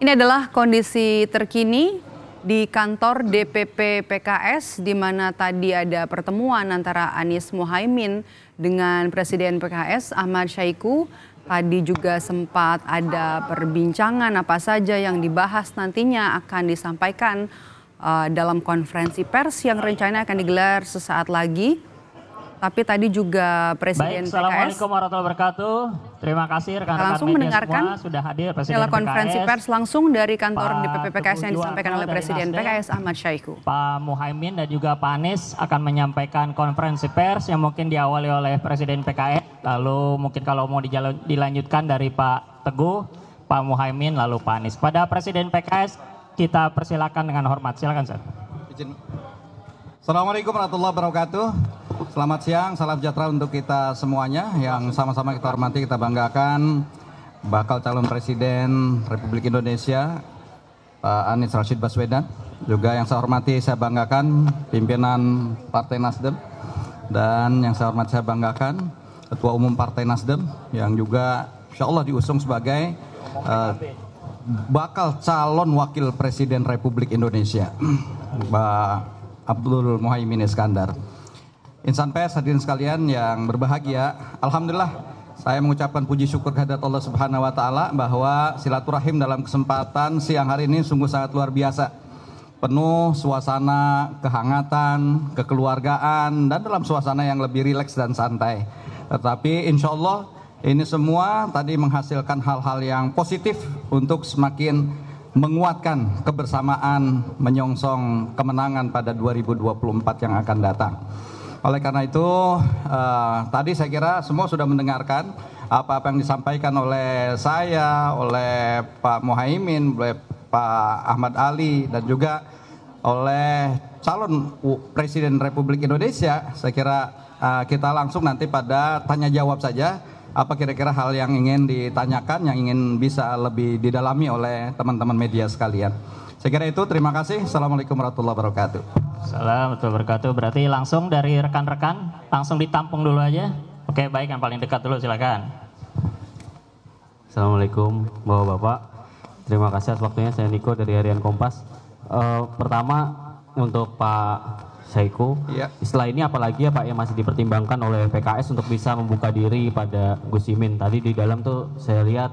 Ini adalah kondisi terkini di kantor DPP PKS, di mana tadi ada pertemuan antara Anies Mohaimin dengan Presiden PKS Ahmad Syahiku. Tadi juga sempat ada perbincangan apa saja yang dibahas nantinya akan disampaikan dalam konferensi pers yang rencananya akan digelar sesaat lagi. Tapi tadi juga Presiden PKS. Assalamualaikum warahmatullahi wabarakatuh. Terima kasih rekan-rekan langsung media mendengarkan semua sudah hadir Presiden dalam PKS. konferensi pers langsung dari kantor DPP PKS yang disampaikan oleh dari Presiden Nasdem, PKS Ahmad Syahiku. Pak Mohaimin dan juga Pak Anies akan menyampaikan konferensi pers yang mungkin diawali oleh Presiden PKS. Lalu mungkin kalau mau dilanjutkan dari Pak Teguh, Pak Mohaimin, lalu Pak Anies. Pada Presiden PKS kita persilakan dengan hormat. Silakan, Sir. Assalamualaikum warahmatullahi wabarakatuh. Selamat siang, salam sejahtera untuk kita semuanya yang sama-sama kita hormati, kita banggakan bakal calon Presiden Republik Indonesia Pak Anies Rashid Baswedan. Juga yang saya hormati, saya banggakan pimpinan Partai Nasdem, dan yang saya hormati, saya banggakan Ketua Umum Partai Nasdem yang juga insya Allah diusung sebagai bakal calon Wakil Presiden Republik Indonesia, Pak Abdul Muhaimin Iskandar. Insan pers hadirin sekalian yang berbahagia, alhamdulillah saya mengucapkan puji syukur kehadirat Allah Subhanahu wa taala bahwa silaturahim dalam kesempatan siang hari ini sungguh sangat luar biasa. Penuh suasana kehangatan, kekeluargaan, dan dalam suasana yang lebih rileks dan santai. Tetapi insya Allah ini semua tadi menghasilkan hal-hal yang positif untuk semakin menguatkan kebersamaan menyongsong kemenangan pada 2024 yang akan datang. Oleh karena itu tadi saya kira semua sudah mendengarkan apa-apa yang disampaikan oleh saya, oleh Pak Mohaimin, oleh Pak Ahmad Ali, dan juga oleh calon Presiden Republik Indonesia. Saya kira kita langsung nanti pada tanya jawab saja. Apa kira-kira hal yang ingin ditanyakan, yang ingin bisa lebih didalami oleh teman-teman media sekalian. Saya kira itu, terima kasih. Assalamualaikum warahmatullahi wabarakatuh. Assalamualaikum warahmatullahi wabarakatuh. Berarti langsung dari rekan-rekan, langsung ditampung dulu aja. Oke, baik, yang paling dekat dulu silakan. Assalamualaikum Bapak-Bapak. Terima kasih atas waktunya, saya Niko dari Harian Kompas. Pertama untuk Pak Syahiku, ya. Setelah ini apalagi ya Pak yang masih dipertimbangkan oleh PKS untuk bisa membuka diri pada Gus Imin. Tadi di dalam tuh saya lihat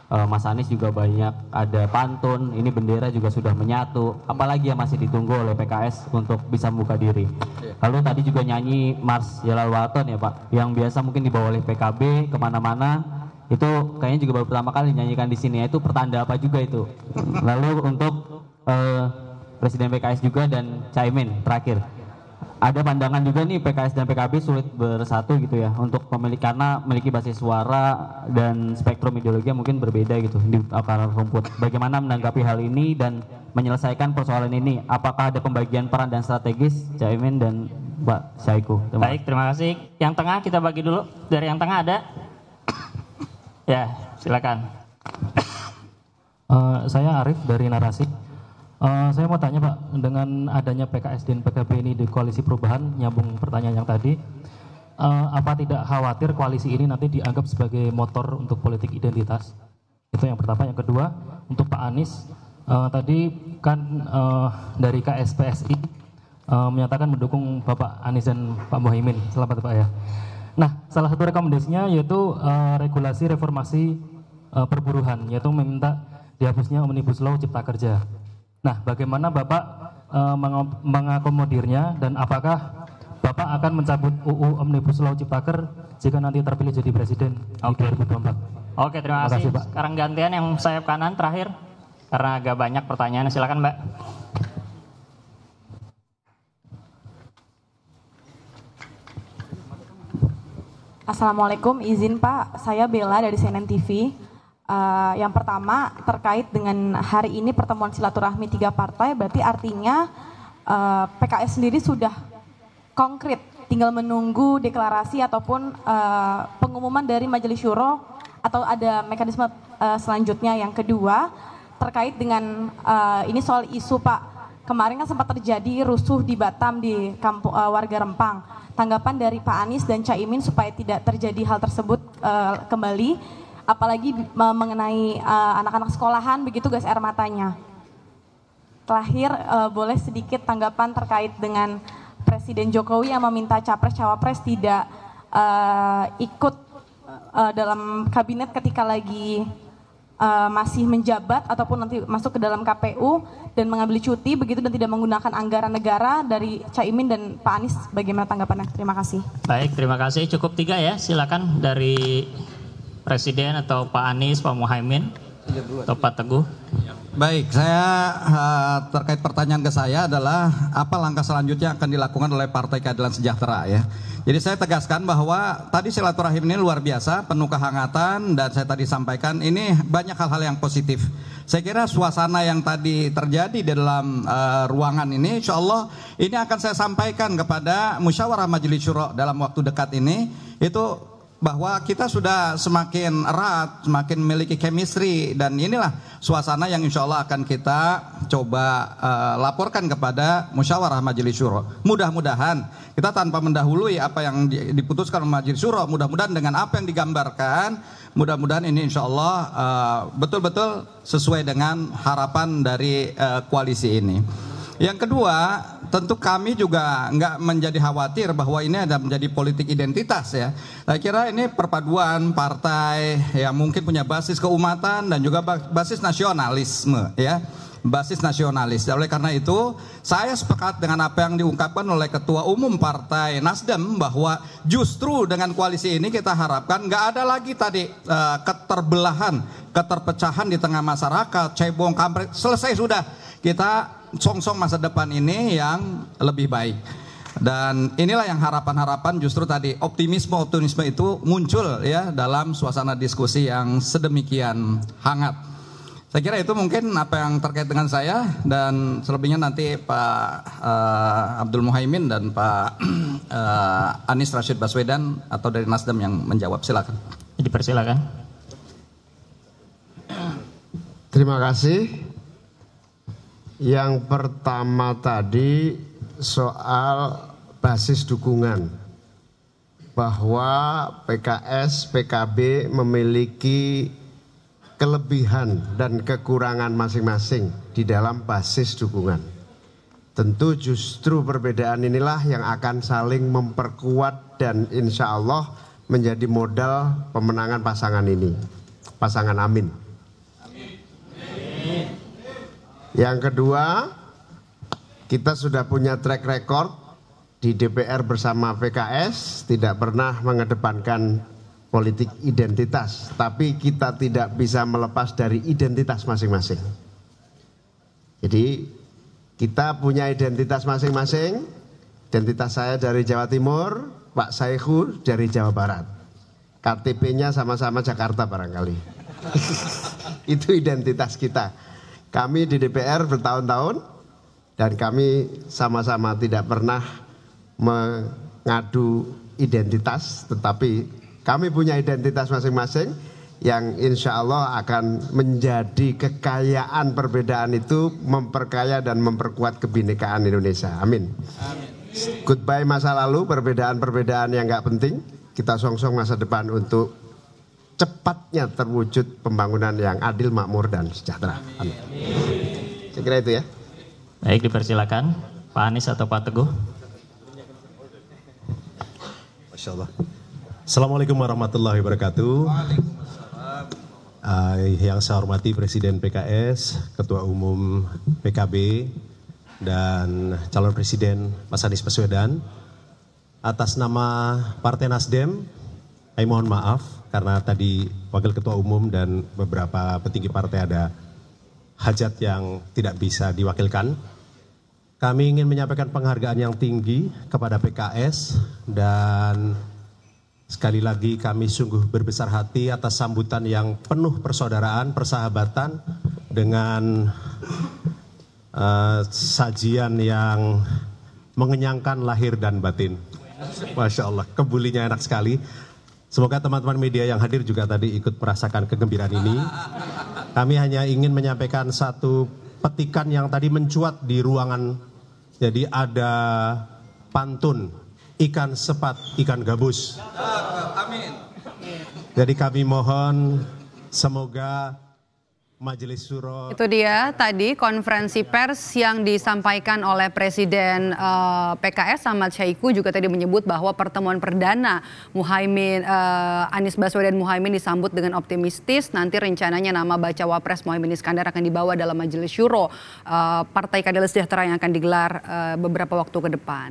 Mas Anies juga banyak ada pantun, ini bendera juga sudah menyatu. Apalagi yang masih ditunggu oleh PKS untuk bisa membuka diri. Lalu tadi juga nyanyi Mars Jalal Waton ya Pak, yang biasa mungkin dibawa oleh PKB kemana-mana. Itu kayaknya juga baru pertama kali nyanyikan di sini. Itu pertanda apa juga itu? Lalu untuk Presiden PKS juga dan Caimin terakhir. Ada pandangan juga nih PKS dan PKB sulit bersatu gitu ya untuk karena memiliki basis suara dan spektrum ideologi yang mungkin berbeda gitu di akar rumput. Bagaimana menanggapi hal ini dan menyelesaikan persoalan ini? Apakah ada pembagian peran dan strategis Caimin dan Pak Syahiku? Baik, terima kasih. Yang tengah kita bagi dulu. Dari yang tengah ada? Ya, silakan. Saya Arif dari Narasi. Saya mau tanya Pak, dengan adanya PKS dan PKB ini di koalisi perubahan, nyambung pertanyaan yang tadi, apa tidak khawatir koalisi ini nanti dianggap sebagai motor untuk politik identitas? Itu yang pertama. Yang kedua, untuk Pak Anies, tadi kan dari KSPSI menyatakan mendukung Bapak Anies dan Pak Mohaimin. Selamat Pak ya. Nah, salah satu rekomendasinya yaitu regulasi reformasi perburuhan, yaitu meminta dihapusnya Omnibus Law Cipta Kerja. Nah, bagaimana Bapak mengakomodirnya, dan apakah Bapak akan mencabut UU Omnibus Law Ciptaker jika nanti terpilih jadi Presiden di 2024? Oke, terima kasih. Pak. Sekarang gantian yang sayap kanan terakhir, karena agak banyak pertanyaan. Silakan Mbak. Assalamualaikum, izin Pak, saya Bella dari CNN TV. Yang pertama terkait dengan hari ini pertemuan silaturahmi 3 partai, berarti artinya PKS sendiri sudah konkret, tinggal menunggu deklarasi ataupun pengumuman dari Majelis Syuro atau ada mekanisme selanjutnya. Yang kedua terkait dengan ini soal isu Pak, kemarin kan sempat terjadi rusuh di Batam di kampung warga Rempang. Tanggapan dari Pak Anies dan Caimin supaya tidak terjadi hal tersebut kembali. apalagi mengenai anak-anak sekolahan begitu gas air matanya. Terakhir, boleh sedikit tanggapan terkait dengan Presiden Jokowi yang meminta capres-cawapres tidak ikut dalam kabinet ketika lagi masih menjabat ataupun nanti masuk ke dalam KPU dan mengambil cuti begitu dan tidak menggunakan anggaran negara dari Caimin dan Pak Anies. Bagaimana tanggapannya? Terima kasih. Baik, terima kasih. Cukup 3 ya, silakan dari Presiden atau Pak Anies, Pak Muhaimin, atau Pak Teguh. Baik, saya terkait pertanyaan ke saya adalah apa langkah selanjutnya akan dilakukan oleh Partai Keadilan Sejahtera ya. Jadi saya tegaskan bahwa tadi silaturahim ini luar biasa, penuh kehangatan dan saya tadi sampaikan ini banyak hal-hal yang positif. Saya kira suasana yang tadi terjadi di dalam ruangan ini insya Allah ini akan saya sampaikan kepada Musyawarah Majelis Syuro dalam waktu dekat ini, itu bahwa kita sudah semakin erat, semakin memiliki chemistry dan inilah suasana yang insya Allah akan kita coba laporkan kepada Musyawarah Majelis Syuro. Mudah-mudahan kita tanpa mendahului apa yang diputuskan oleh Majelis Syuro, mudah-mudahan dengan apa yang digambarkan, mudah-mudahan ini insya Allah betul-betul sesuai dengan harapan dari koalisi ini. Yang kedua, tentu kami juga nggak menjadi khawatir bahwa ini ada menjadi politik identitas ya. Saya kira ini perpaduan partai yang mungkin punya basis keumatan dan juga basis nasionalisme ya. Basis nasionalis. Oleh karena itu, saya sepakat dengan apa yang diungkapkan oleh Ketua Umum Partai Nasdem bahwa justru dengan koalisi ini kita harapkan nggak ada lagi tadi keterbelahan, keterpecahan di tengah masyarakat, cebong, kampret, selesai sudah. Kita song-song masa depan ini yang lebih baik. Dan inilah yang harapan-harapan justru tadi optimisme itu muncul ya dalam suasana diskusi yang sedemikian hangat. Saya kira itu mungkin apa yang terkait dengan saya dan selebihnya nanti Pak Abdul Muhaimin dan Pak Anies Rashid Baswedan atau dari Nasdem yang menjawab. Silakan. Dipersilakan. Terima kasih. Yang pertama tadi soal basis dukungan, bahwa PKS, PKB memiliki kelebihan dan kekurangan masing-masing di dalam basis dukungan. Tentu justru perbedaan inilah yang akan saling memperkuat dan insya Allah menjadi modal pemenangan pasangan ini, pasangan Amin. Yang kedua, kita sudah punya track record di DPR bersama PKS, tidak pernah mengedepankan politik identitas, tapi kita tidak bisa melepas dari identitas masing-masing. Jadi kita punya identitas masing-masing. Identitas saya dari Jawa Timur, Pak Saiku dari Jawa Barat. KTP-nya sama-sama Jakarta barangkali. Itu identitas kita. Kami di DPR bertahun-tahun dan kami sama-sama tidak pernah mengadu identitas, tetapi kami punya identitas masing-masing yang insya Allah akan menjadi kekayaan. Perbedaan itu memperkaya dan memperkuat kebinekaan Indonesia. Amin. Goodbye masa lalu, perbedaan-perbedaan yang nggak penting. Kita song-song masa depan untuk cepatnya terwujud pembangunan yang adil, makmur, dan sejahtera. Amin. Saya kira itu ya. Baik, dipersilakan Pak Anies atau Pak Teguh. Masya Allah. Assalamualaikum warahmatullahi wabarakatuh. Yang saya hormati Presiden PKS, Ketua Umum PKB, dan calon Presiden Mas Anies Baswedan. Atas nama Partai Nasdem, saya mohon maaf karena tadi Wakil Ketua Umum dan beberapa petinggi partai ada hajat yang tidak bisa diwakilkan. Kami ingin menyampaikan penghargaan yang tinggi kepada PKS dan sekali lagi kami sungguh berbesar hati atas sambutan yang penuh persaudaraan, persahabatan dengan sajian yang mengenyangkan lahir dan batin. Masya Allah, kebulinya enak sekali. Semoga teman-teman media yang hadir juga tadi ikut merasakan kegembiraan ini. Kami hanya ingin menyampaikan satu petikan yang tadi mencuat di ruangan. Jadi ada pantun, ikan sepat, ikan gabus. Jadi kami mohon Semoga Majelis Syuro. Itu dia tadi konferensi pers yang disampaikan oleh Presiden PKS Ahmad Syahiku juga tadi menyebut bahwa pertemuan perdana Anies Baswedan Muhaimin disambut dengan optimistis. Nanti rencananya nama bacawa pres Muhaimin Iskandar akan dibawa dalam Majelis Syuro Partai Keadilan Sejahtera yang akan digelar beberapa waktu ke depan.